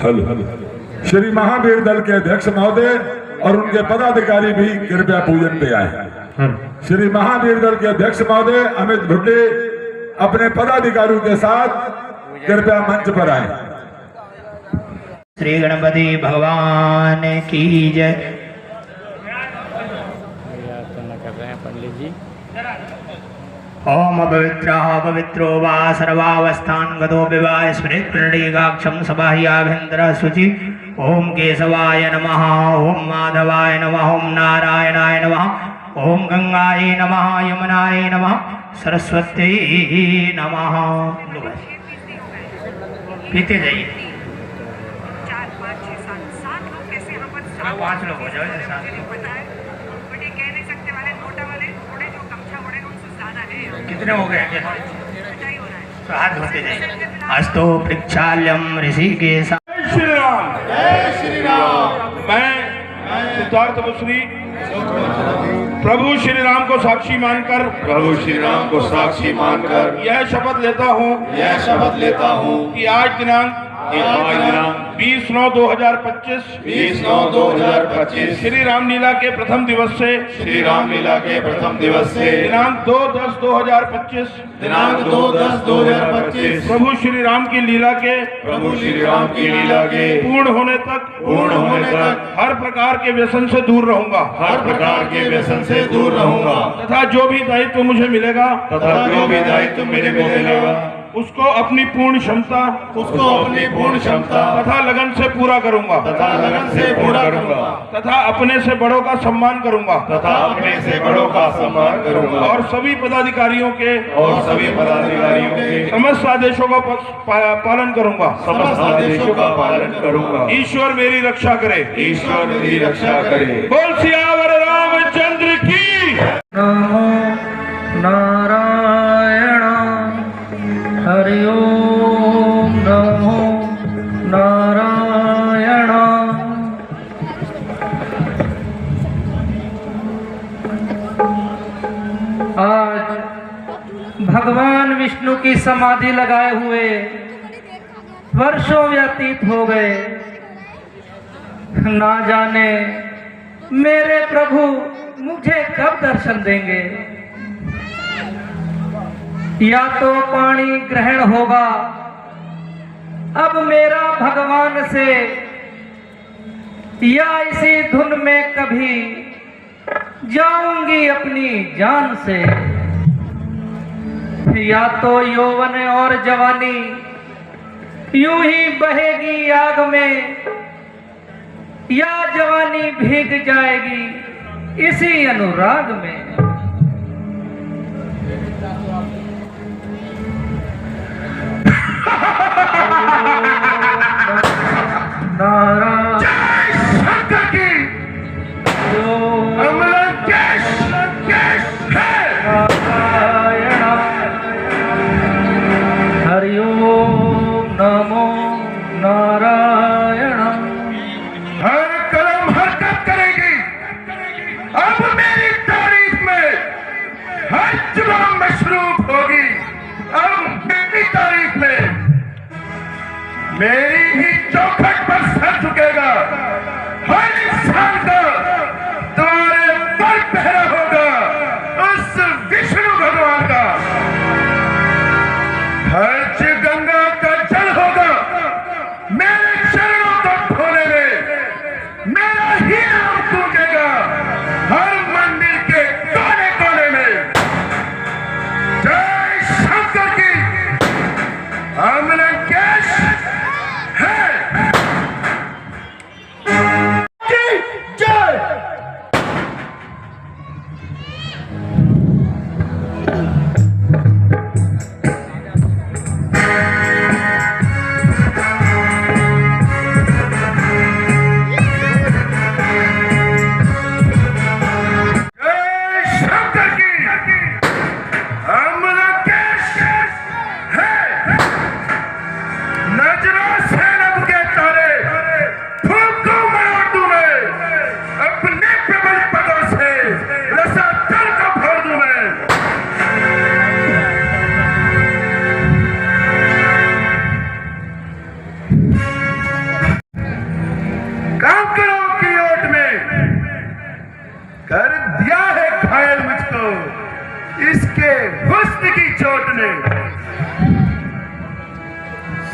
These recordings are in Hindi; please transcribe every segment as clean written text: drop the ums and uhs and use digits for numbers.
फल। श्री महावीर दल के अध्यक्ष महोदय और उनके पदाधिकारी भी कृपया पूजन पे आए। श्री महावीर दल के अध्यक्ष महोदय अमित भुट्टे अपने पदाधिकारियों के साथ कृपया मंच पर आए। श्री गणपति भगवान की जय। पंडित जी ओम पवित्रो वा सर्वावस्थान गतो विवाह स्मृत प्रणीगाक्षम सबाह्याभ्यंतर शुचि। ओम केशवाय नमः, ओम माधवाय नमः, ओम नारायणाय नमः, ओम गंगाय नमः, यमुनाय नमः, सरस्वती नमः। पीते जाइए, 4 5 6 7 लोग कैसे यहाँ पर 5 लोग हो जाओ। बट ये कह नहीं सकते वाले नोटा वाले थोड़े जो गमछा ओढ़े उनसे ज्यादा है। कितने हो गए? ही हो रहा है। तो हाथ धोते जाइए। अस्तो पृक्षाल्यम ऋषिकेश। श्री राम, जय श्री राम। मैं सिद्धार्थ मुसरी प्रभु श्री राम को साक्षी मानकर यह शपथ लेता हूँ कि आज दिनांक 20/9/2025 श्री रामलीला के प्रथम दिवस से दिनांक 2/10/2025 प्रभु श्री राम की लीला के पूर्ण होने तक हर प्रकार के व्यसन से दूर रहूंगा तथा जो भी दायित्व मुझे मिलेगा उसको अपनी पूर्ण क्षमता तथा लगन से पूरा करूंगा तथा अपने से बड़ों का सम्मान करूंगा और सभी पदाधिकारियों के समस्त आदेशों का पालन करूंगा। ईश्वर मेरी रक्षा करे। बोल सियावर रामचंद्र की। नमो नारायण हरि ओम नमो नारायण। आज भगवान विष्णु की समाधि लगाए हुए वर्षों व्यतीत हो गए। ना जाने मेरे प्रभु मुझे कब दर्शन देंगे। या तो पाणी ग्रहण होगा अब मेरा भगवान से, या इसी धुन में कभी जाऊंगी अपनी जान से। या तो यौवन और जवानी यूं ही बहेगी आग में, या जवानी भीग जाएगी इसी अनुराग में। हरि ओम नमो नारायण। हर कलम हरकत करेगी अब मेरी तारीफ में, हर जुबान मशरूफ होगी अब मेरी तारीफ में। मेरी ही चौखट पर सर झुकेगा हर इंसान का, तुम्हारे पर पहरा होगा उस विष्णु भगवान का। हर गंगा का जल होगा मेरे चरणों को धोने में, मेरा ही नाम गूंजेगा हर मंदिर के कोने कोने में। जय शंकर की। अमरकेश है जय।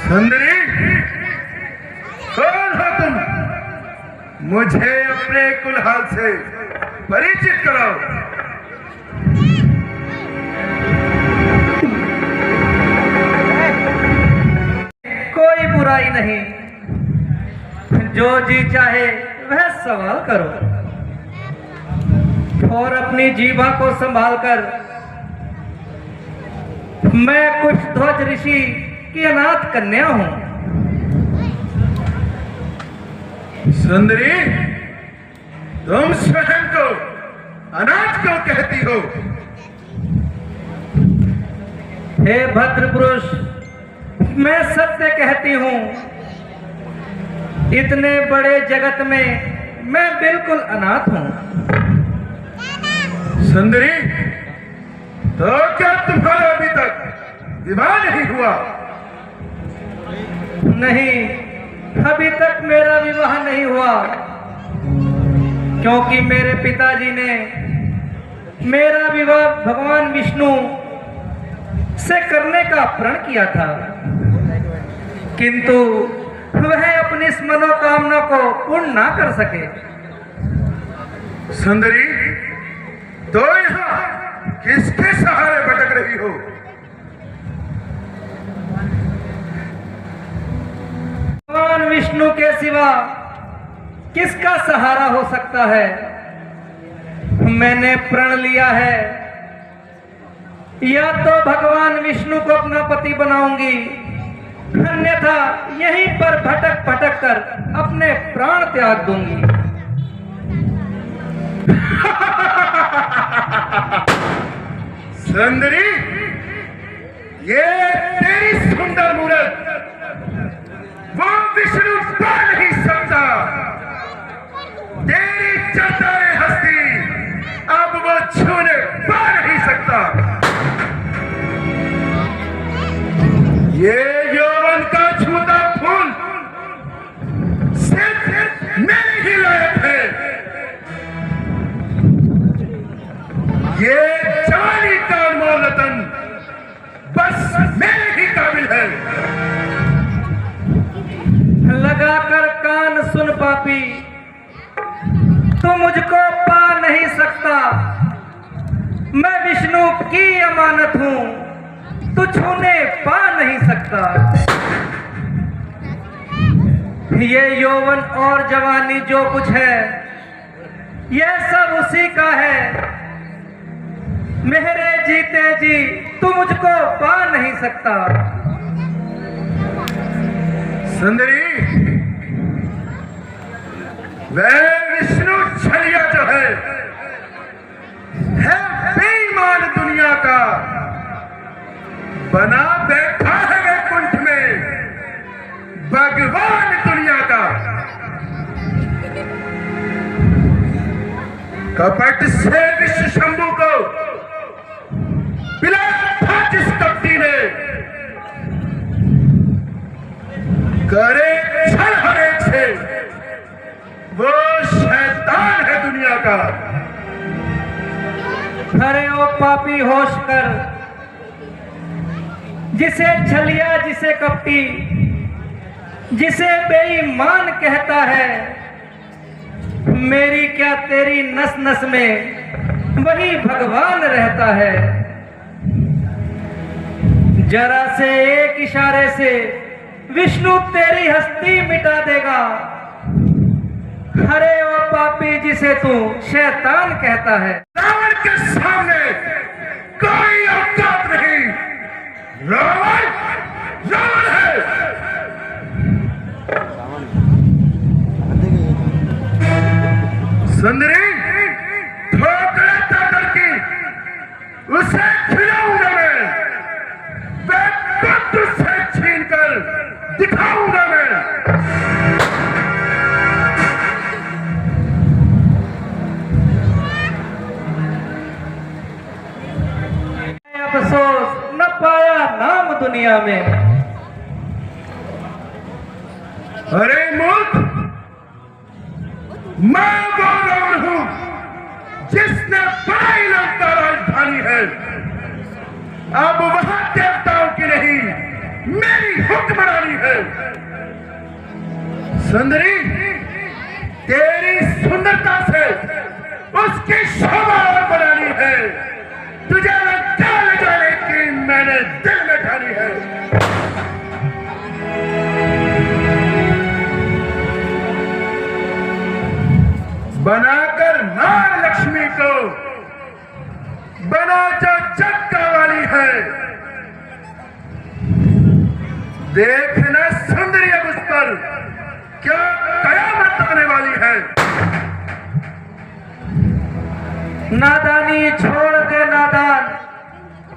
सुंदरी, कौन हो तुम? मुझे अपने कुलहाल से परिचित कराओ। कोई बुराई नहीं, जो जी चाहे वह सवाल करो, और अपनी जीभा को संभालकर। मैं कुशध्वज ऋषि की अनाथ कन्या हूं। सुंदरी, तुम स्वयं को अनाथ क्यों कहती हो? हे भद्र पुरुष, मैं सत्य कहती हूं। इतने बड़े जगत में मैं बिल्कुल अनाथ हूं। सुंदरी, तो क्या तुम्हारा अभी तक विवाह नहीं हुआ? नहीं, अभी तक मेरा विवाह नहीं हुआ, क्योंकि मेरे पिताजी ने मेरा विवाह भगवान विष्णु से करने का प्रण किया था, किंतु वह अपनी इस मनोकामना को पूर्ण ना कर सके। सुंदरी, तो यहाँ किसके सहारे भटक रही हो? भगवान विष्णु के सिवा किसका सहारा हो सकता है? मैंने प्रण लिया है, या तो भगवान विष्णु को अपना पति बनाऊंगी, अन्यथा यहीं पर भटक भटक कर अपने प्राण त्याग दूंगी। सुंदरी, ये तेरी सुंदर मूरत वो विष्णु पा नहीं सकता। तेरी चतुर हस्ती अब वो छूने पा नहीं सकता। ये यौवन का छूता फूल सिर्फ मेरे ही लायक है। ये जवानी का अनमोल रतन बस मेरे ही काबिल है। लगाकर कान सुन पापी, तू मुझको पा नहीं सकता। मैं विष्णु की अमानत हूं, तू छूने पा नहीं सकता। ये यौवन और जवानी जो कुछ है, यह सब उसी का है। मेरे जीते जी तू मुझको पा नहीं सकता। सुंदरी, वह विष्णु छलिया जो है बेईमान दुनिया का, बना बैठा है वैकुंठ में भगवान दुनिया का। कपट से विश्व शंभु को पिलाया था जिस कपटी ने, करे छल हर एक से, वो शैतान है दुनिया का। अरे ओ पापी, होश कर। जिसे छलिया, जिसे कपटी, जिसे बेईमान कहता है, मेरी क्या तेरी नस नस में वही भगवान रहता है। जरा से एक इशारे से विष्णु तेरी हस्ती मिटा देगा। अरे ओ पापी, जिसे तू शैतान कहता है। रावण के सामने कोई औकात नहीं। रावण रावण है। सुंदरी, ठोकरे ताकत की उसे खिलाऊंगा मैं। तुझसे छीन कर दिखाऊंगा मैं। अफसोस न पाया नाम दुनिया में। अरे मूर्ख, मैं वो रावण हूं जिसने बड़ाई लंका राजधानी है। अब वहां देवताओं की नहीं, मेरी हुक्मरानी है। सुंदरी, तेरी सुंदरता से उसकी शोभा और बढ़ानी है। तुझे मैं जान जाने की मैंने दिल में ठानी है। बनाकर नार लक्ष्मी को बना जो जग वाली है। देखना सुंदरी अब उस पर क्या कयामत आने वाली है। नादानी छोड़ दे नादान,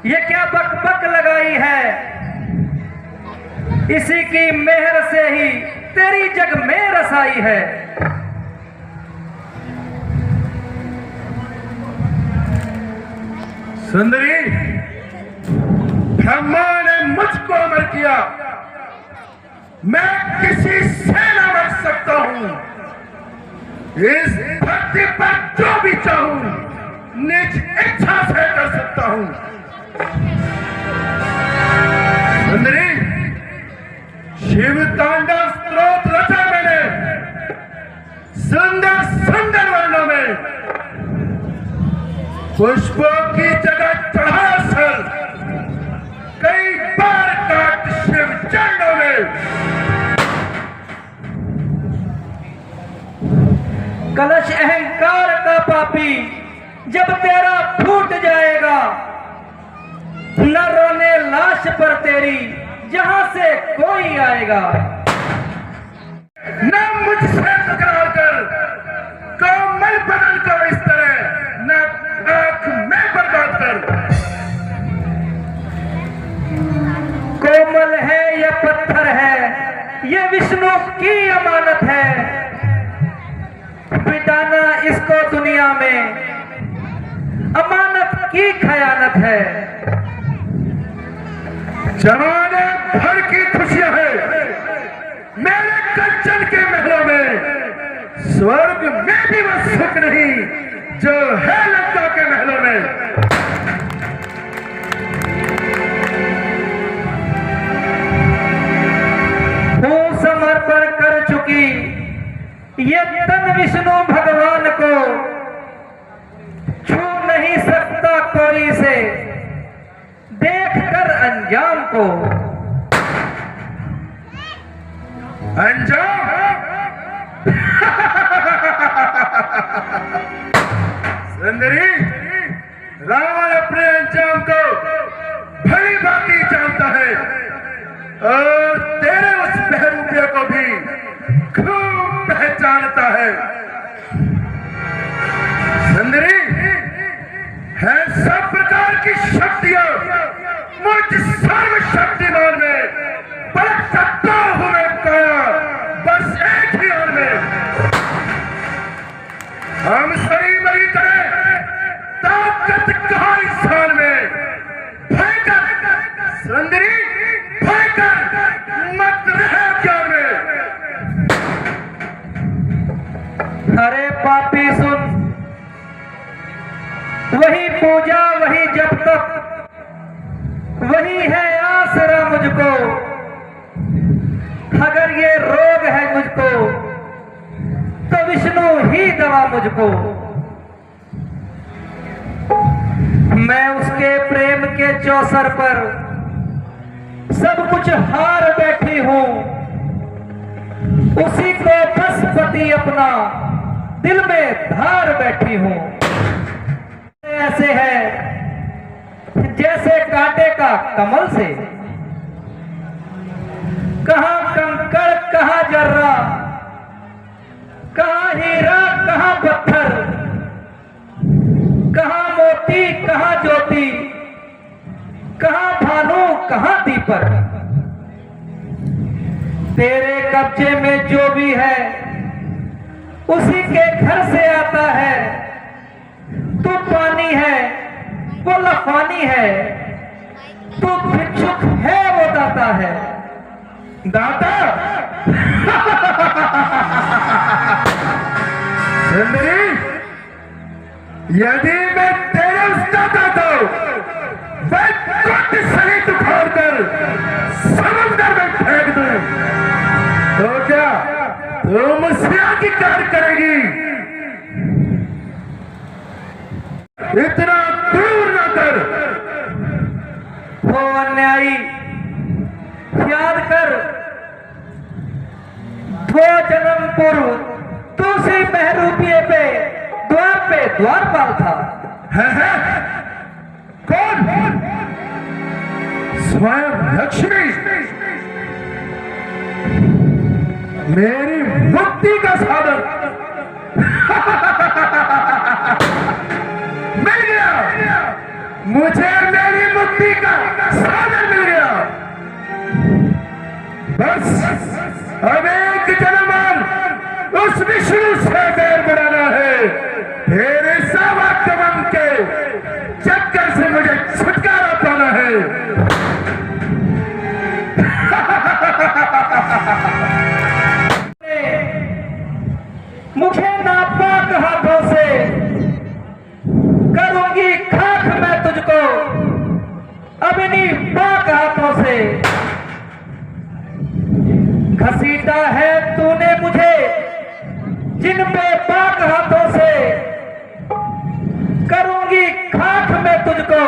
ये क्या बकबक लगाई है। इसी की मेहर से ही तेरी जग में रसाई है। सुंदरी, ब्रह्मा ने मुझको अमर किया, मैं किसी से न मर सकता हूं। इस धरती पर जो भी चाहूं निज इच्छा से कर सकता हूं। सुंदरी, शिव तांडव स्त्रोत रचा मैंने सुंदर सुंदर वर्णों में। पुष्पों की जगह चढ़ा सर, कई बार काट शिव चरणों में। कलश अहंकार का पापी जब तेरा फूट जाएगा, न रोने लाश पर तेरी जहां से कोई आएगा। न मुझसे तकरार कर कोमल बदन को इस तरह न आंख में बर्बाद कर। कोमल है या पत्थर है, ये विष्णु की अमानत है। बिताना इसको दुनिया में अमानत की खयानत है। जमाने भर की खुशियां है मेरे कंचन के महलों में। स्वर्ग में भी वो सुख नहीं जो है लंका के महलों में। हूँ समर्पण कर चुकी ये तन विष्णु भगवान को, छू नहीं सकता कोई से देख कर अंजाम को। अंजाम सुंदरी, रावण अपने अंजाम को भली भांति जानता है और तेरे उस बहरूपिया को भी खूब पहचानता है। सुंदरी, है सब प्रकार की शक्तियां मुझ सर्वशक्तिमान में, पलट सकता हूं मैं काया बस एक ही ओर में। हम सही मरी करें ताकत कहां इंसान में। भयकर सुंदरी, भयकर मत रहे ज्ञान में। अरे पापी सुन, वही पूजा वही जब तक, वही है आसरा मुझको। अगर ये रोग है मुझको तो विष्णु ही दवा मुझको। मैं उसके प्रेम के चौसर पर सब कुछ हार बैठी हूं। उसी को बस पति अपना दिल में धार बैठी हूं। ऐसे है जैसे कांटे का कमल से, कहां कंकड़ कहां जर्रा, कहां हीरा कहां पत्थर, कहां मोती कहां ज्योति, कहां भानु कहां दीपक। तेरे कब्जे में जो भी है उसी के घर से आता है। तू पानी है वो लफानी है, तू भिक्षुक है वो दाता है। दाता सुंदरी, यदि मैं तेरे उस दाता को वैकुंठ सहित उखाड़ कर तो मुझसे की कार्य करेगी। इतना दूर न कर। हो अन्यायी, याद कर 2 जन्म पूर्व तुलसी बहरूपिये पे द्वारपाल था। है? कौन? स्वयं लक्ष्मी मेरी मुक्ति का साधन मिल गया। मुझे मेरी मुक्ति का साधन मिल गया। बस अब एक जन्म उस विष्णु से बैर बढ़ाना है। तेरे सावागमन के चक्कर से मुझे छुटकारा पाना है। मुझे नापाक हाथों से करूंगी खाक मैं तुझको, अब इन्हीं पाक हाथों से घसीटा है तूने मुझे, जिन पे पाक हाथों से करूंगी खाक मैं तुझको,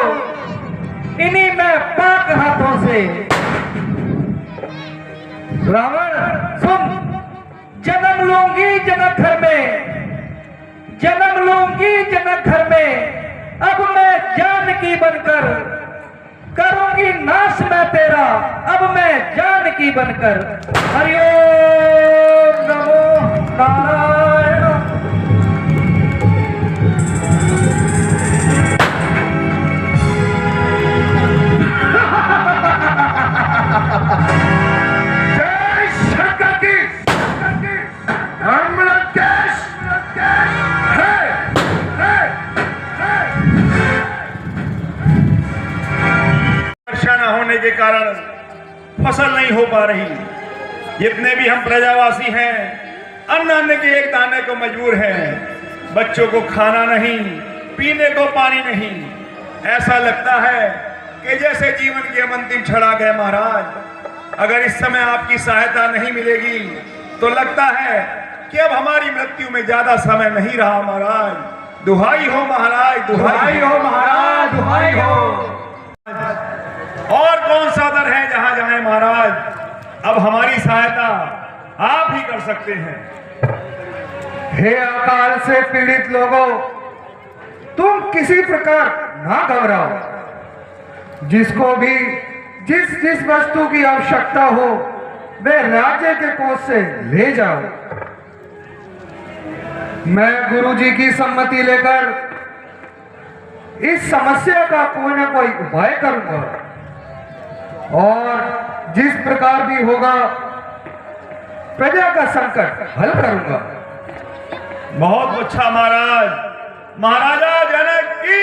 इन्हीं में पाक हाथों से। रावण सुन, जन्म लूंगी जनक घर में, जन्म लूंगी जनक घर में, अब मैं जानकी बनकर करूंगी नाश मैं तेरा, अब मैं जानकी बनकर। हरिओम नमो नारायण। जय शंकर की। हम लोग देश है। वर्षा न होने के कारण फसल नहीं हो पा रही। जितने भी हम प्रजावासी हैं अन्न के एक दाने को मजबूर हैं। बच्चों को खाना नहीं, पीने को पानी नहीं। ऐसा लगता है कि जैसे जीवन के अंतिम क्षण आ गए महाराज। अगर इस समय आपकी सहायता नहीं मिलेगी तो लगता है कि अब हमारी मृत्यु में ज्यादा समय नहीं रहा महाराज। दुहाई हो महाराज, दुहाई हो महाराज, दुहाई हो। और कौन सा दर है जहां जाए महाराज, अब हमारी सहायता आप ही कर सकते हैं। हे अकाल से पीड़ित लोगों, तुम किसी प्रकार ना घबराओ। जिसको भी जिस वस्तु की आवश्यकता हो वह राज्य के कोष से ले जाओ। मैं गुरुजी की सम्मति लेकर इस समस्या का कोई ना कोई उपाय करूंगा और जिस प्रकार भी होगा प्रजा का संकट हल करूंगा। बहुत अच्छा महाराज। महाराजा जनक की